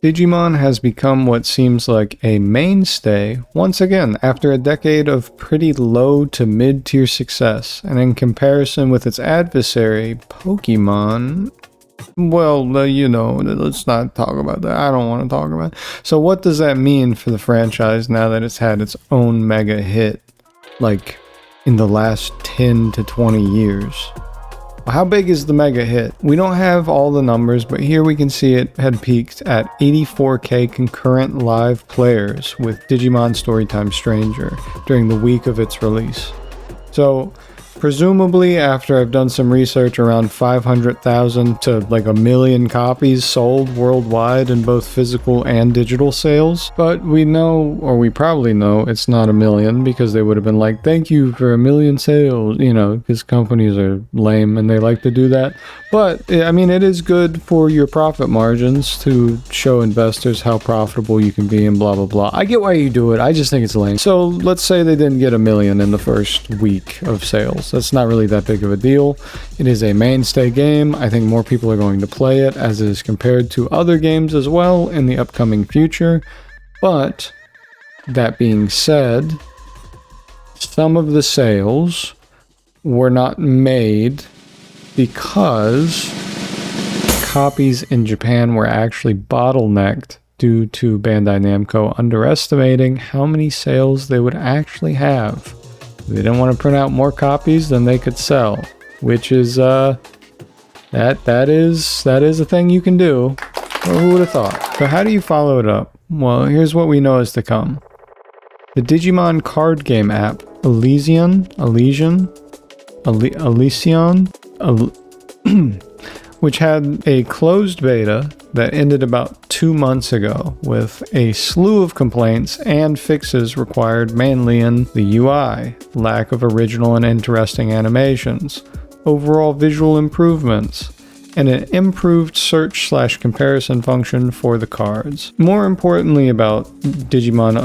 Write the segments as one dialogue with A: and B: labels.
A: Digimon has become what seems like a mainstay once again after a decade of pretty low to mid-tier success, and in comparison with its adversary, Pokemon, well, let's not talk about that. I don't want to talk about it. So what does that mean for the franchise now that it's had its own mega hit, like, in the last 10 to 20 years? How big is the mega hit? We don't have all the numbers, but here we can see it had peaked at 84k concurrent live players with Digimon Story Stranger during the week of its release. So, presumably after I've done some research, around 500,000 to like 1 million copies sold worldwide in both physical and digital sales. But we know, or we probably know, it's not 1 million because they would have been like, thank you for 1 million sales, because companies are lame and they like to do that. But, I mean, it is good for your profit margins to show investors how profitable you can be and blah, blah, blah. I get why you do it. I just think it's lame. So let's say they didn't get 1 million in the first week of sales. That's not really that big of a deal. It is a mainstay game. I think more people are going to play it as is compared to other games as well in the upcoming future. But that being said, some of the sales were not made because copies in Japan were actually bottlenecked due to Bandai Namco underestimating how many sales they would actually have. They didn't want to print out more copies than they could sell, which is that is a thing you can do. Well, who would have thought? So how do you follow it up? Well, here's what we know is to come. The Digimon card game app Elysion, which had a closed beta that ended about 2 months ago with a slew of complaints and fixes required mainly in the UI, lack of original and interesting animations, overall visual improvements, and an improved search/comparison function for the cards. More importantly about Digimon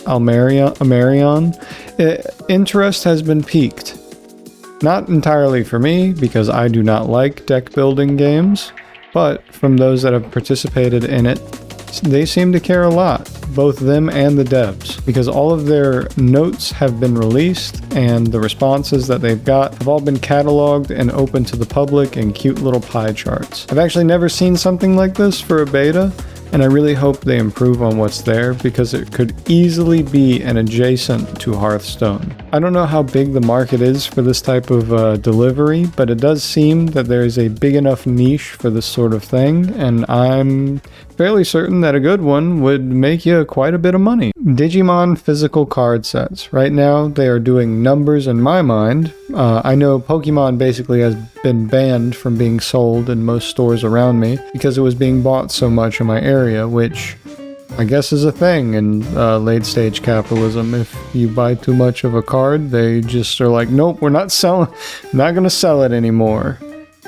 A: Almerion, interest has been piqued. Not entirely for me, because I do not like deck building games, but from those that have participated in it, they seem to care a lot, both them and the devs, because all of their notes have been released and the responses that they've got have all been cataloged and open to the public in cute little pie charts. I've actually never seen something like this for a beta, and I really hope they improve on what's there because it could easily be an adjacent to Hearthstone. I don't know how big the market is for this type of delivery, but it does seem that there is a big enough niche for this sort of thing, and I'm fairly certain that a good one would make you quite a bit of money. Digimon physical card sets. Right now, they are doing numbers in my mind. I know Pokemon basically has been banned from being sold in most stores around me because it was being bought so much in my area, which I guess is a thing in late stage capitalism. If you buy too much of a card, they just are like, nope, we're not gonna sell it anymore.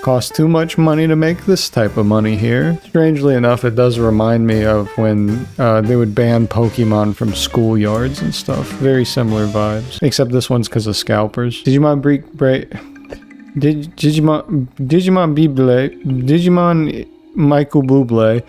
A: Costs too much money to make this type of money here. Strangely enough, it does remind me of when they would ban Pokemon from schoolyards and stuff. Very similar vibes. Except this one's because of scalpers. Digimon Michael Bublé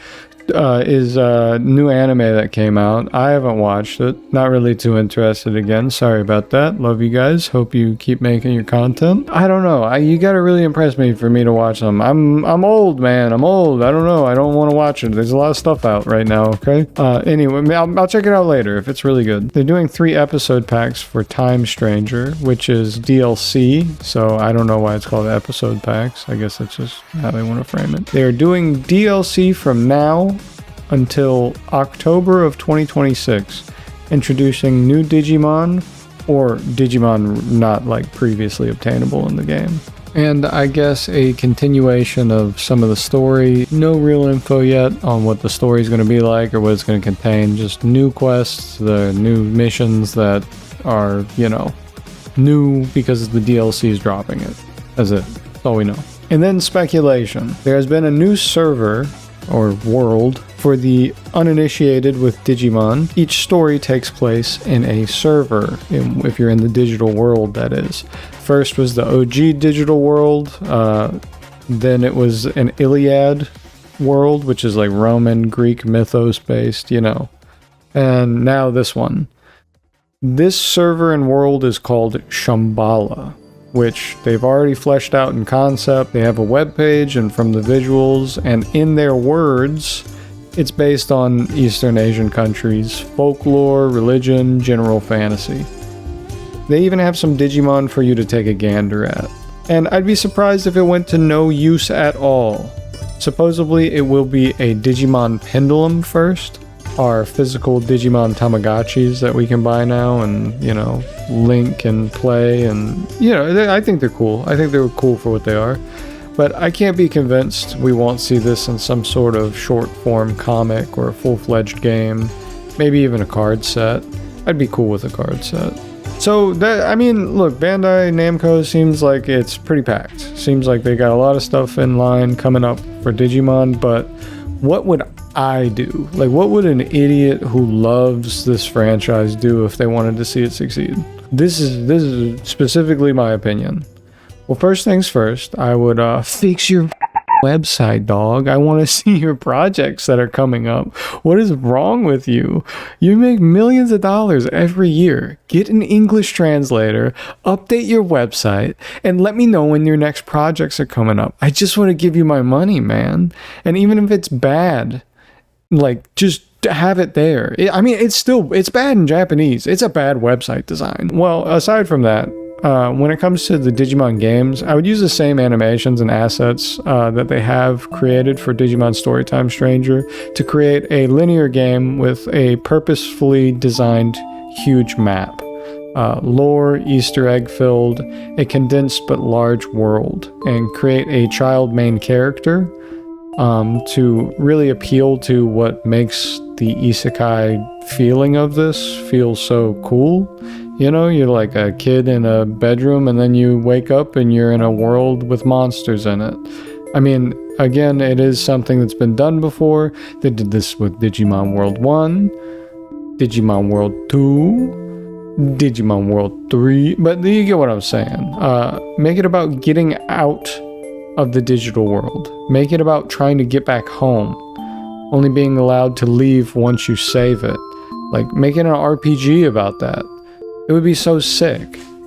A: is a new anime that came out. I haven't watched it. Not really too interested again. Sorry about that. Love you guys. Hope you keep making your content. I don't know. You gotta really impress me for me to watch them. I'm old, man. I'm old. I don't know. I don't want to watch it. There's a lot of stuff out right now, okay? Anyway, I'll check it out later if it's really good. They're doing 3 episode packs for Time Stranger, which is DLC, so I don't know why it's called episode packs. I guess that's just how they want to frame it. They're doing DLC from now until October of 2026, introducing new Digimon, or Digimon not like previously obtainable in the game. And I guess a continuation of some of the story. No real info yet on what the story is going to be like or what it's going to contain. Just new quests, the new missions that are, new because the DLC is dropping it. That's it. That's all we know. And then speculation. There has been a new server or world for the uninitiated with Digimon. Each story takes place in a server, if you're in the digital world, that is. First was the OG digital world, Then it was an Iliad world, which is like Roman, Greek mythos based, you know. And now this one. This server and world is called Shambhala, which they've already fleshed out in concept. They have a web page, and from the visuals and in their words, it's based on Eastern Asian countries, folklore, religion, general fantasy. They even have some Digimon for you to take a gander at. And I'd be surprised if it went to no use at all. Supposedly it will be a Digimon Pendulum first, our physical Digimon Tamagotchis that we can buy now and, you know, link and play, and, you know, I think they're cool. I think they're cool for what they are. But I can't be convinced we won't see this in some sort of short-form comic or a full-fledged game, maybe even a card set. I'd be cool with a card set. So, that, I mean, look, Bandai Namco seems like it's pretty packed. Seems like they got a lot of stuff in line coming up for Digimon, but what would I do? Like, what would an idiot who loves this franchise do if they wanted to see it succeed? This is specifically my opinion. Well, first things first, I would fix your website, dog. I want to see your projects that are coming up. What is wrong with you? You make millions of dollars every year. Get an English translator, update your website, and let me know when your next projects are coming up. I just want to give you my money, man. And even if it's bad, like, just have it there. I mean, it's bad in Japanese. It's a bad website design. Well, aside from that, when it comes to the Digimon games, I would use the same animations and assets that they have created for Digimon Storytime Stranger to create a linear game with a purposefully designed huge map. Lore, Easter egg filled, a condensed but large world, and create a child main character to really appeal to what makes the isekai feeling of this feel so cool. You know, you're like a kid in a bedroom and then you wake up and you're in a world with monsters in it. I mean, again, it is something that's been done before. They did this with Digimon World 1, Digimon World 2, Digimon World 3, but you get what I'm saying. Make it about getting out of the digital world. Make it about trying to get back home, only being allowed to leave once you save it. Like, make it an RPG about that. It would be so sick.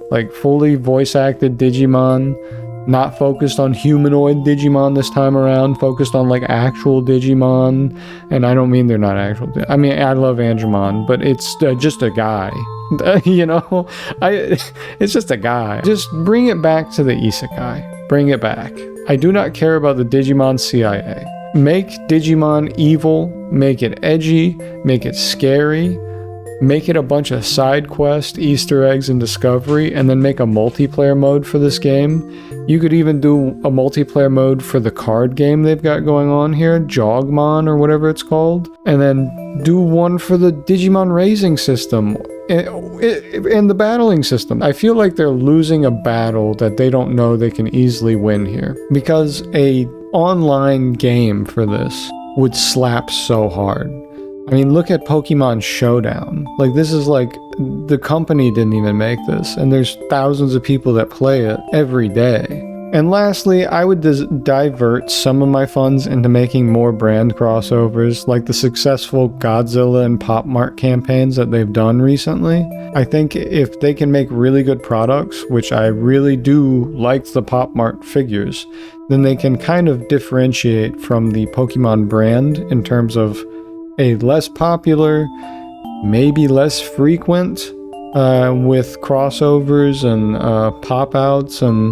A: Like, fully voice-acted Digimon, not focused on humanoid Digimon this time around, focused on, like, actual Digimon. And I don't mean they're not actual. I mean, I love Angemon, but it's just a guy. You know? It's just a guy. Just bring it back to the isekai. Bring it back. I do not care about the Digimon CIA. Make Digimon evil, make it edgy, make it scary, make it a bunch of side quests, Easter eggs, and discovery, and then make a multiplayer mode for this game. You could even do a multiplayer mode for the card game they've got going on here, Jogmon or whatever it's called, and then do one for the Digimon raising system and the battling system. I feel like they're losing a battle that they don't know they can easily win here, because a online game for this would slap so hard. I mean, look at Pokemon Showdown. Like, this is like, the company didn't even make this, and there's thousands of people that play it every day. And lastly, I would divert some of my funds into making more brand crossovers, like the successful Godzilla and Pop Mart campaigns that they've done recently. I think if they can make really good products, which I really do like the Pop Mart figures, then they can kind of differentiate from the Pokemon brand in terms of a less popular, maybe less frequent, with crossovers and pop-outs and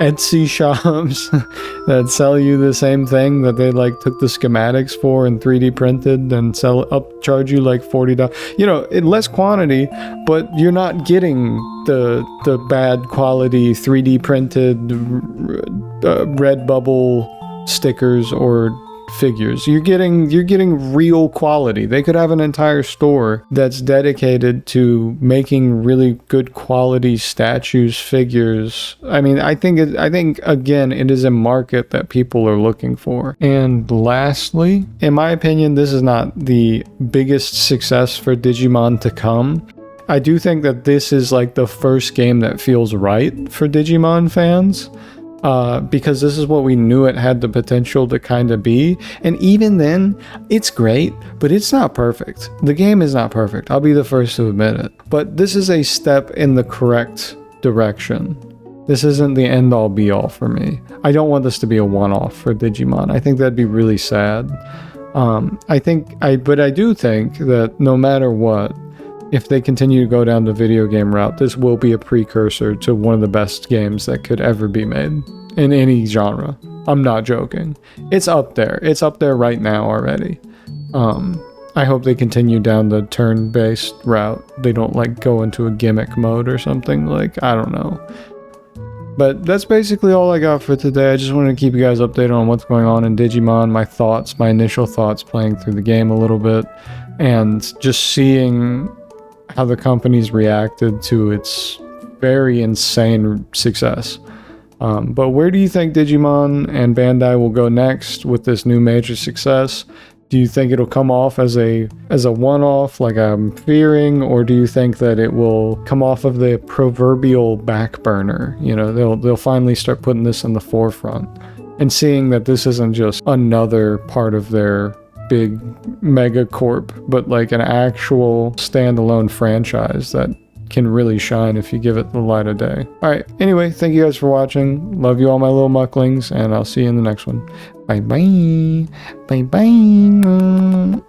A: Etsy shops that sell you the same thing that they like took the schematics for and 3D printed and charge you like $40. You know, in less quantity, but you're not getting the bad quality 3D printed Redbubble stickers or figures. You're getting real quality. They could have an entire store that's dedicated to making really good quality statues, figures. I mean, I think again, it is a market that people are looking for. And lastly, in my opinion, this is not the biggest success for Digimon to come. I do think that this is like the first game that feels right for Digimon fans. because this is what we knew it had the potential to kind of be. And even then, it's great, but it's not perfect. The game is not perfect. I'll be the first to admit it. But this is a step in the correct direction. This isn't the end-all be-all for me. I don't want this to be a one-off for Digimon. I think that'd be really sad. But I do think that no matter what, if they continue to go down the video game route, this will be a precursor to one of the best games that could ever be made in any genre. I'm not joking. It's up there. It's up there right now already. I hope they continue down the turn-based route. They don't like go into a gimmick mode or something. Like, I don't know. But that's basically all I got for today. I just wanted to keep you guys updated on what's going on in Digimon, my thoughts, my initial thoughts playing through the game a little bit, and just seeing how the company's reacted to its very insane success. But where do you think Digimon and Bandai will go next with this new major success? Do you think it'll come off as a one-off like I'm fearing, or do you think that it will come off of the proverbial back burner? You know, they'll finally start putting this in the forefront and seeing that this isn't just another part of their big mega corp, but like an actual standalone franchise that can really shine if you give it the light of day. Alright, anyway, thank you guys for watching. Love you all, my little mucklings, and I'll see you in the next one. Bye bye. Bye bye.